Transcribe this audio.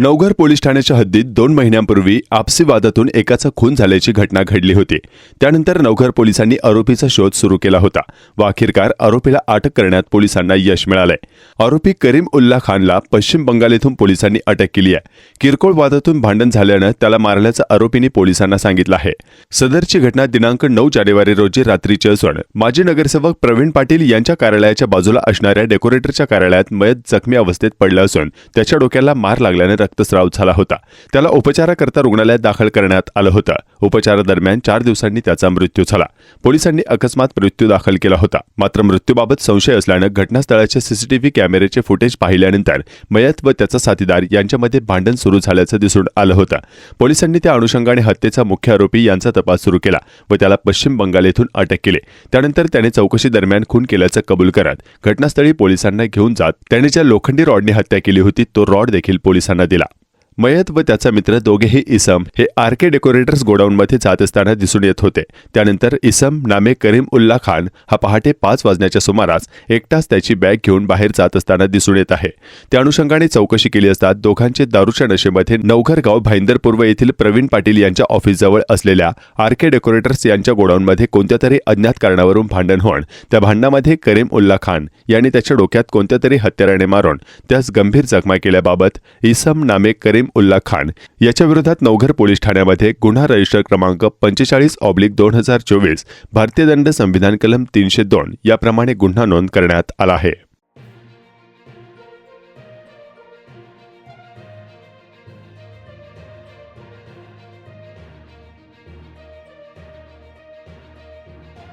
Navghar police ठाण्याच्या हद्दीत 2 महिन्यांपूर्वी आपसी वादातून एकाचा खून झाल्याची घटना घडली होती। त्यानंतर नवघर पोलिसांनी आरोपीचा शोध सुरू केला होता व अखेरकार आरोपीला अटक करण्यात पोलिसांना यश मिळालंय। आरोपी करीम उल्ला खानला पश्चिम बंगाल येथून पोलिसांनी अटक केली आहे। किरकोळ वादातून भांडण झाल्यानं त्याला मारल्याचं आरोपीने पोलिसांना सांगितलं आहे। सदरची घटना दिनांक 9 जानेवारी रोजी रात्रीची असून माजी नगरसेवक प्रवीण पाटील यांच्या कार्यालयाच्या बाजूला असणाऱ्या डेकोरेटरच्या कार्यालयात मयत जखमी अवस्थेत पडला असून त्याच्या डोक्याला मार लागल्याने रक्तस्राव झाला होता। त्याला उपचाराकरता रुग्णालयात दाखल करण्यात आलं होतं। उपचारादरम्यान 4 दिवसांनी त्याचा मृत्यू झाला। पोलिसांनी अकस्मात मृत्यू दाखल केला होता। मात्र मृत्यूबाबत संशय असल्यानं घटनास्थळाचे सीसीटीव्ही कॅमेऱ्याचे फुटेज पाहिल्यानंतर मयत व त्याचा साथीदार यांच्यामध्ये भांडण सुरू झाल्याचं दिसून आलं होतं। पोलिसांनी त्या अनुषंगाने हत्येचा मुख्य आरोपी यांचा तपास सुरू केला व त्याला पश्चिम बंगाल येथून अटक केली। त्यानंतर त्याने चौकशी दरम्यान खून केल्याचं कबूल करत घटनास्थळी पोलिसांना घेऊन जात त्याने ज्या लोखंडी रॉडने हत्या केली होती तो रॉड देखील पोलिसांना दिला। मयत व त्याचा मित्र दोघेही इसम हे आरके डेकोरेटर्स गोडाऊनमध्ये जात असताना दिसून येत होते। त्यानंतर इसम नामे करीम उल्ला खान हा पहाटे 5 वाजण्याच्या सुमारास एकटाच त्याची बॅग घेऊन बाहेर जात असताना दिसून येत आहे। त्या अनुषंगाने चौकशी केली असता दोघांचे दारूच्या नशेमध्ये नवघर गाव भाईंदर पूर्व येथील प्रवीण पाटील यांच्या ऑफिसजवळ असलेल्या आरके डेकोरेटर्स यांच्या गोडाऊनमध्ये कोणत्यातरी अज्ञात कारणावरून भांडण होऊन त्या भांडणामध्ये करीम उल्ला खान यांनी त्याच्या डोक्यात कोणत्यातरी हत्याराने मारून त्यास गंभीर जखमा केल्याबाबत इसम नामे करीम उल्ला खान याच्या विरोधात नवघर पोलीस ठाण्यामध्ये गुन्हा रजिस्टर क्रमांक 45/2024 भारतीय दंड संविधान कलम 302 याप्रमाणे गुन्हा नोंद करण्यात आला आहे।